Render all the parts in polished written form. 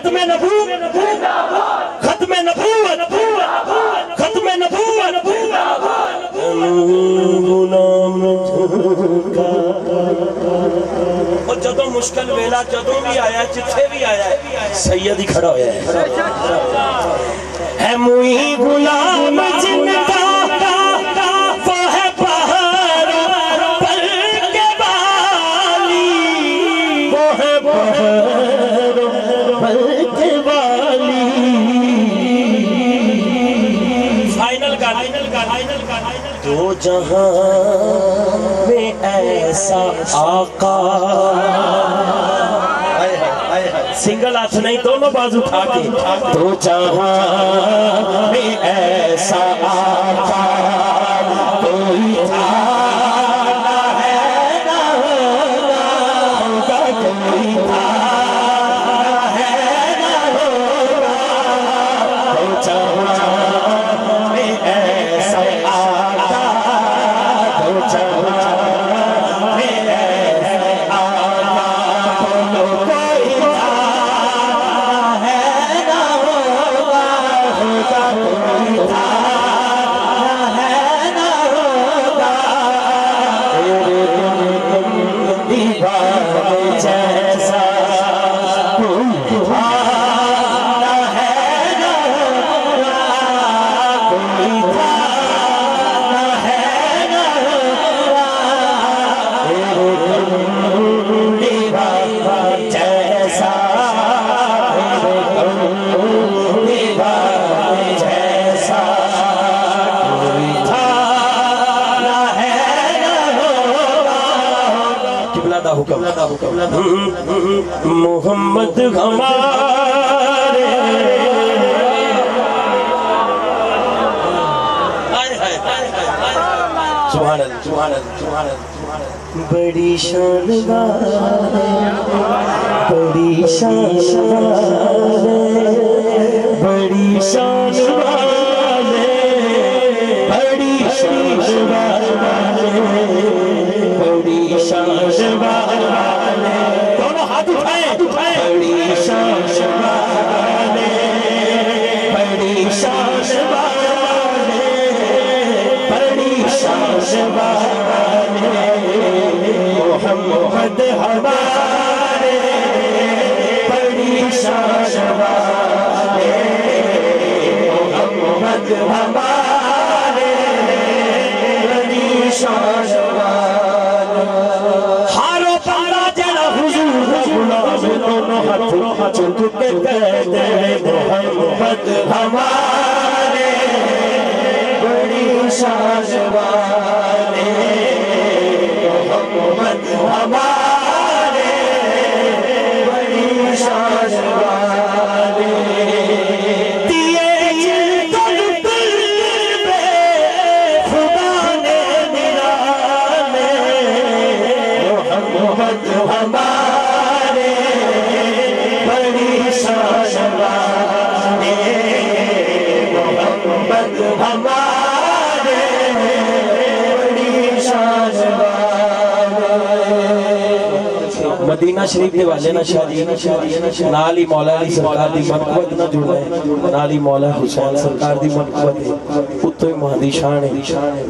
ختم نبوت ختم نبوت ختم نبوت غلام جھنکا اور جدوں مشکل ویلا جدوں بھی آیا جتھے بھی آیا ہے سید ہی کھڑا ہویا ہے موئی غلام جھنکا وہ ہے پہاڑ پر کے والی وہ ہے پہاڑ پر کے والی فائنل دو جہاں میں ایسا آقا سنگل ہاتھ نہیں دونوں بازو اٹھا کے دو جہاں میں ایسا آقا کوئی تھا نہ ہے نہ ہوگا کوئی تھا نہ ہے نہ ہوگا دو جہاں میں ایسا آقا دو جہاں میں ایسا آقا بولو کوئی محمد ہمارے سبحان اللہ سبحان اللہ بڑی شان والے بڑی شان والے بڑی شان والے بڑی شان والے بڑی شان والے دونوں ہاتھ اٹھائیں بڑی شان والے بڑی شان والے بڑی شان والے محمد ہمارے بڑی شان والے محمد ہمارے بڑی شان والے ہارو پارا جڑا حضور غلام دونوں ہاتھوں چک کے کہتے ہیں محمد ہمارے بڑی شان والے محمد ہمارے بڑی شان والے دیے جلدل دل میں خدا نے نرانے محمد ہمارے بڑی شان والے محمد ہمارے بڑی شان مدینہ شریف کے والے نا شاہ نالی مولا علی سرکار دی منقبت نہ جڑ رہے نالی مولا حسین سرکار دی منقبت ہے اتو ہی مہدی شان ہے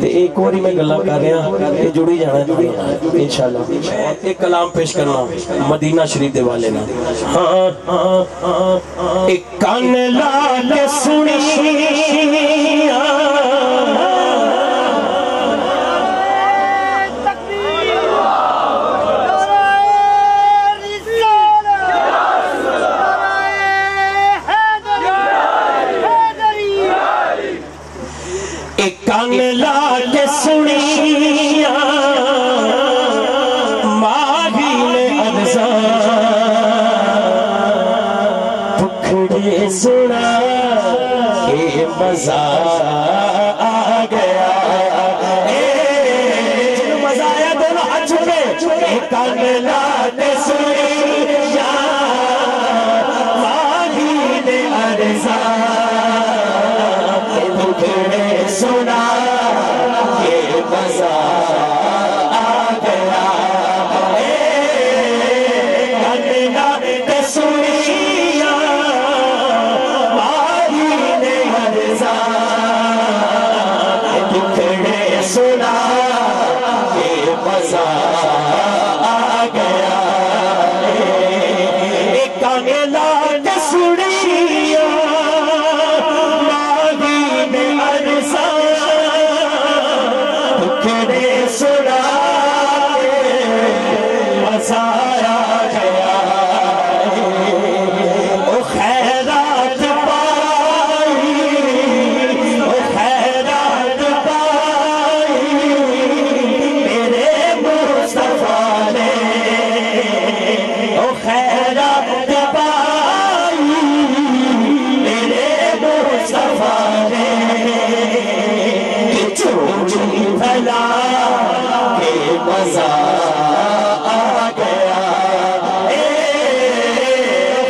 تے ایک اور ہی میں گلہ کر رہے ہیں یہ جڑی جانا ہے انشاءاللہ ایک کلام پیش کرنا مدینہ شریف دے والے نا ایک کان لا کے سنی کان لا کے سنیا ماہی نے ارزاں پکھڑے سنا کہ مزہ آ گیا مزہ آیا دونوں ہاتھ چھوڑے کان لا کے سنیا ماہی نے ارزاں پکھڑے سنا کہ مزہ آ گیا کان لا کے سنیا علاج سڑیا ماہی میں عرصہ دکھڑے سڑا مسایا گیا او خیرات پائی او خیرات پائی میرے مصطفیٰ نے او خیرات پائی میرے مصطفیٰ نے کہ چوری بھلا کہ مزہ آ گیا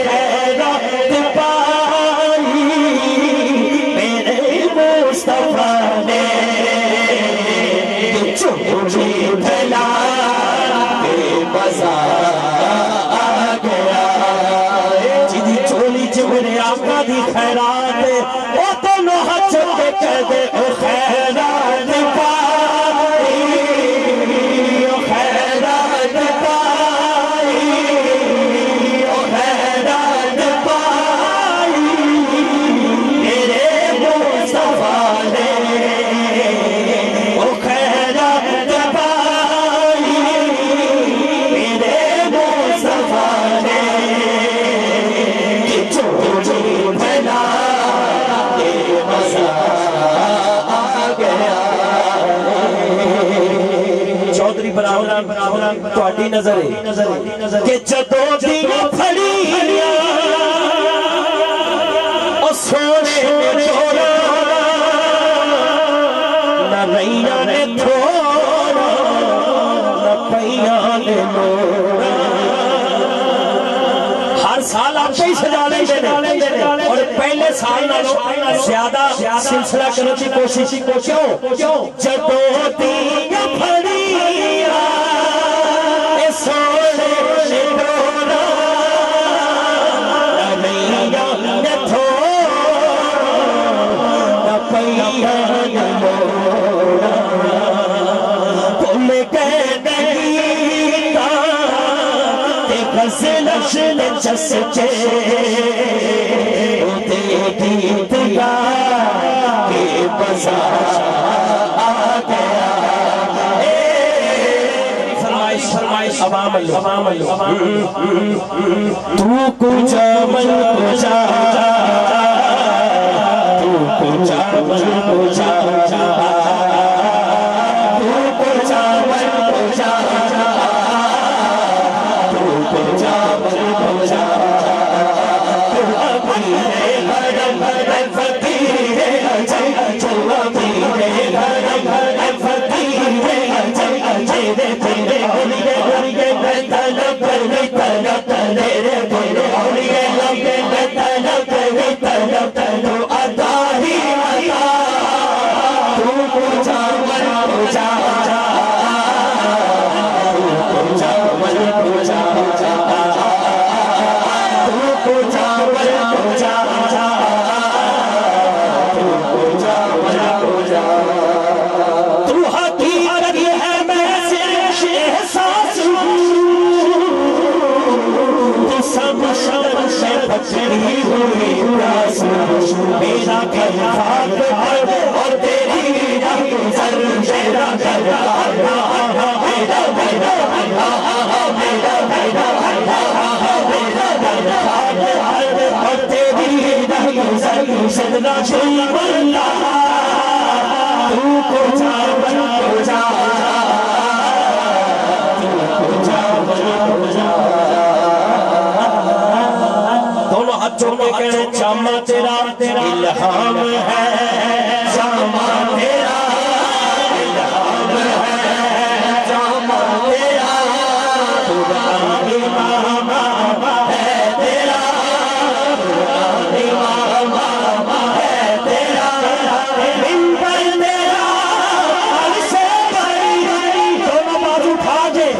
خیرات پائی میرے مصطفیٰ نے کہ چوری بھلا کہ مزہ آ گیا جدی چولی چ میرے آقا دی خیرات او دونوں ہاتھ چکے کہہ دے او خیرات پائی او خیرات پائی او خیرات پائی میرے مصطفیٰ نے او خیرات پائی میرے مصطفیٰ نے کہ چوری بھلا کہ مزہ آ گیا چودھری براہم تہاڈی نظر ہے کہ جدوں دیاں پھڑیاں او سونے نے چھوڑا نہ رہیاں نے تھوڑا نہ پئیاں نے موڑا ہر سال آپ ہی سجا لیں گے اور پہلے سال نالوں زیادہ سلسلہ کرنے کی کوشش کیوں جدوں دیاں پھڑیاں اے سونے نے ڈولا نہ رہیاں نے تھوڑا نہ پئیاں نے موڑا بھول گئے گیتا تے غزل چس کے گیت گا کہ مزہ آ گیا فرمائش عوام اللہ تو کجا من کجا تو کجا من کجا تو کجا من کجا تو کجا من کجا میرا گھر خاک اور تیری سر میرا گھر اور تیری سجدہ شریف اللہ تو کجا من کجا تو کجا من کجا دونوں ہاتھ جوڑ کے کہنے چاما تیرا الہام ہے چاما تیرا الہام ہے چاما تیرا قرآن امام ہے تیرا قرآن امام ہے تیرا منبر تیرا عرش بری دونوں بازو اٹھا کے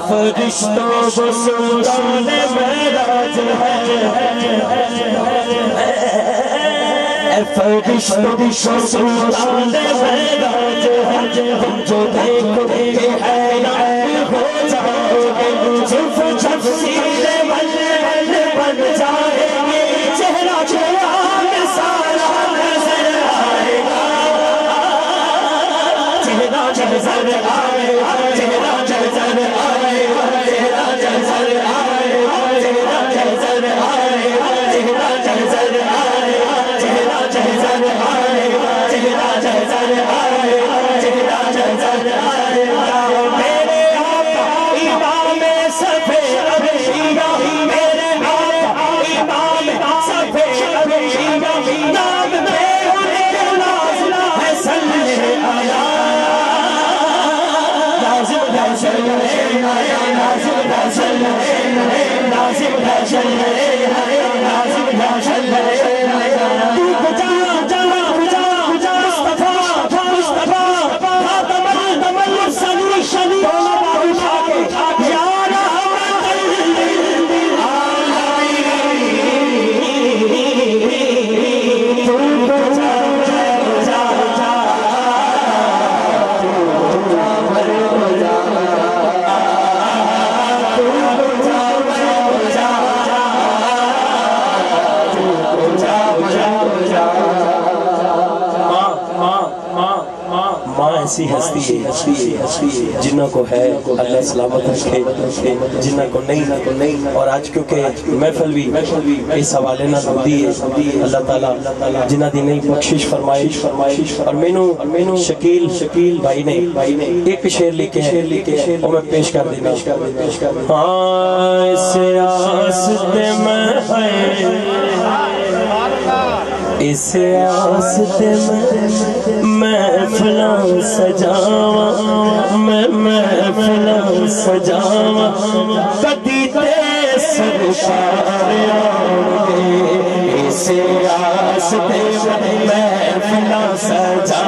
فرشتوں کو سلطان معراج ہے، فرشتوں کو سلطان معراج ہے، تم جو دیکھو گے حیران ہو جاؤ گے، صرف تفصیل بن جائے گی، چہرہ چہرہ سارا نظر آئے گا، چہرہ نظر آئے گا، چہرہ نظر آئے گا، چہرہ نظر آئے گا، چہرہ نظر آئے گا، چہرہ نظر آئے گا، چہرہ نظر آئے گا، چہرہ نظر آئے گا، چہرہ نظر آئے گا، میرے آقا امام صفِ ابشیرہ، میرے آقا امام صفِ ابشیرہ، نام پہ ان کے نازل ہے صلی آیا، نازل ہے صلی آیا، نازل ہے صلی آیا، نازل ہے صلی آیا، نازل ہے صلی آیا، تو جا ایسی ہستی ہے جنہوں کو ہے اللہ سلامت رکھے، جنہوں کو نہیں، اور آج کیونکہ محفل بھی اس حوالے نہ ہوتی ہے، اللہ تعالیٰ جنہ دی نہیں بخشش فرمائش، اور مینوں شکیل بھائی نے ایک شعر لکھے ہیں وہ میں پیش کر دینا، ہاں اس آستے میں اس آستے میں محفلاں سجاواں، میں محفلاں سجاواں، کدی تے سرکار آؤ گے، اس آستے میں محفلاں سجاواں،